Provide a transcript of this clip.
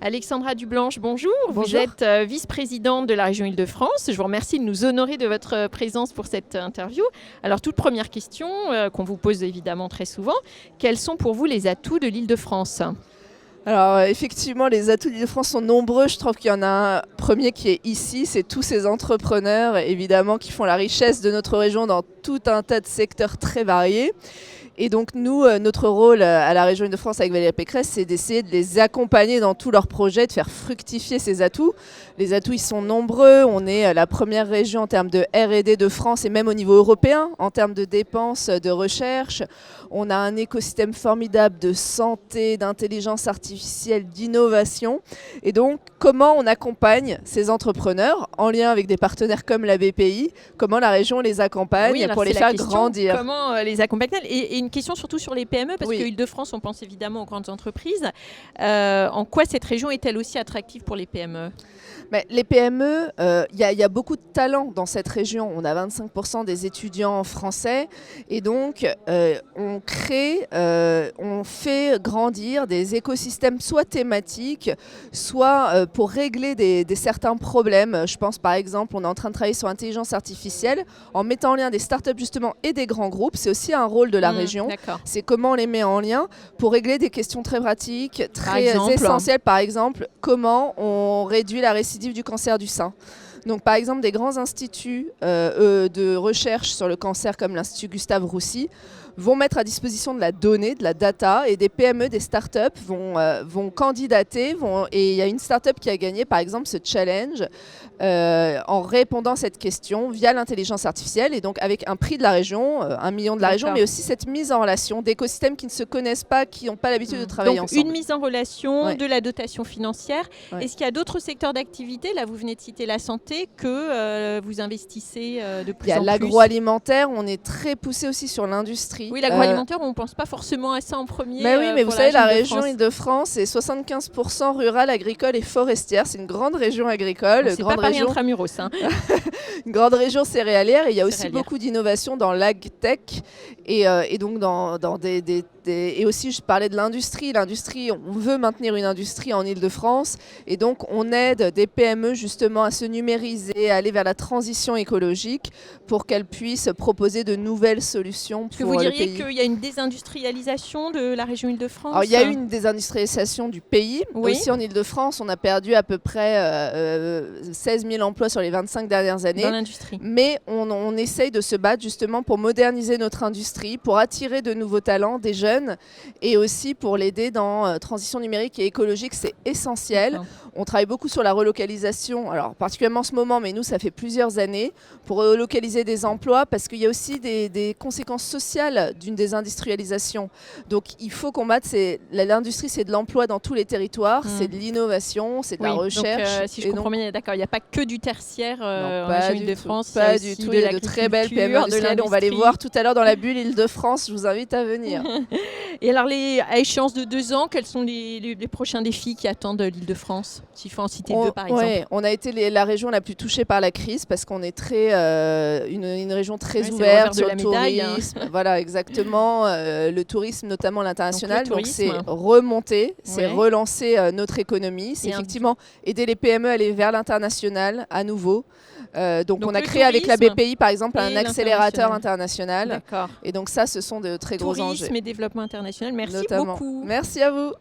Alexandra Dublanche, bonjour. Vous Bonjour. êtes vice-présidente de la région Île-de-France. Je vous remercie de nous honorer de votre présence pour cette interview. Alors, toute première question qu'on vous pose évidemment très souvent, quels sont pour vous les atouts de l'Île-de-France ? Alors effectivement, les atouts d'Île-de-France sont nombreux. Je trouve qu'il y en a un premier qui est ici, c'est tous ces entrepreneurs évidemment qui font la richesse de notre région dans tout un tas de secteurs très variés. Et donc nous, notre rôle à la région Île-de-France avec Valérie Pécresse, c'est d'essayer de les accompagner dans tous leurs projets, de faire fructifier ces atouts. Les atouts, ils sont nombreux. On est la première région en termes de R&D de France et même au niveau européen, en termes de dépenses, de recherche. On a un écosystème formidable de santé, d'intelligence artificielle, d'innovation. Et donc, comment on accompagne ces entrepreneurs en lien avec des partenaires comme la BPI, comment la région les accompagne pour les faire grandir. Comment les accompagne et une question surtout sur les PME, parce Oui. que Île-de-France, on pense évidemment aux grandes entreprises. En quoi cette région est-elle aussi attractive pour les PME ? Les PME, il y a beaucoup de talent dans cette région. On a 25% des étudiants français et donc on fait grandir des écosystèmes soit thématiques, soit pour régler des certains problèmes. Je pense par exemple, on est en train de travailler sur l'intelligence artificielle en mettant en lien des startups justement et des grands groupes. C'est aussi un rôle de la région. D'accord. C'est comment on les met en lien pour régler des questions très pratiques, très essentielles. Par exemple, comment on réduit la récidive du cancer du sein. Donc, par exemple, des grands instituts de recherche sur le cancer comme l'Institut Gustave Roussy vont mettre à disposition de la donnée, de la data, et des PME, des startups vont candidater. Et il y a une startup qui a gagné, par exemple, ce challenge en répondant à cette question via l'intelligence artificielle, et donc avec un prix de la région, 1 million de la région, mais aussi cette mise en relation d'écosystèmes qui ne se connaissent pas, qui n'ont pas l'habitude de travailler ensemble. Donc, une mise en relation, de la dotation financière. Ouais. Est-ce qu'il y a d'autres secteurs d'activité ? Là, vous venez de citer la santé, que vous investissez de plus en plus. Il y a l'agroalimentaire, on est très poussé aussi sur l'industrie. Oui, l'agroalimentaire, on ne pense pas forcément à ça en premier. Mais oui, mais vous savez, la région Île-de-France est 75% rurale, agricole et forestière. C'est une grande région agricole. C'est pas Paris intramuros. Hein. Une grande région céréalière. Et il y a aussi beaucoup d'innovation dans l'agtech et donc dans et aussi, je parlais de l'industrie. L'industrie, on veut maintenir une industrie en Île-de-France. Et donc, on aide des PME justement à se numériser, à aller vers la transition écologique pour qu'elles puissent proposer de nouvelles solutions pour vous le diriez pays. Qu'il y a une désindustrialisation de la région Île-de-France ? Alors, il y a eu une désindustrialisation du pays. Oui. Aussi, en Île-de-France, on a perdu à peu près 16 000 emplois sur les 25 dernières années. Dans l'industrie. Mais on essaye de se battre justement pour moderniser notre industrie, pour attirer de nouveaux talents, des jeunes, et aussi pour l'aider dans transition numérique et écologique, c'est essentiel. D'accord. On travaille beaucoup sur la relocalisation, alors particulièrement en ce moment, mais nous, ça fait plusieurs années, pour relocaliser des emplois, parce qu'il y a aussi des conséquences sociales d'une désindustrialisation. Donc, il faut combattre, l'industrie, c'est de l'emploi dans tous les territoires, c'est de l'innovation, c'est de la recherche. Donc, si je comprends bien, d'accord, il n'y a pas que du tertiaire en région région Île-de-France. Pas du tout, il y a de très belles PME industrielles. On va les voir tout à l'heure dans la bulle Île-de-France, je vous invite à venir. Et alors, à échéance de 2 ans, quels sont les prochains défis qui attendent l'Île-de-France ? S'il faut en citer 2, par exemple. Ouais, on a été la région la plus touchée par la crise parce qu'on est une région très ouverte sur le tourisme. Voilà, exactement. Le tourisme, notamment l'international. Donc, c'est remonter, c'est relancer notre économie. C'est effectivement aider les PME à aller vers l'international à nouveau. Donc on a créé avec la BPI, par exemple, un accélérateur international. D'accord. Et donc ça, ce sont de très gros enjeux. Tourisme et développement international. Merci notamment. beaucoup. Merci à vous.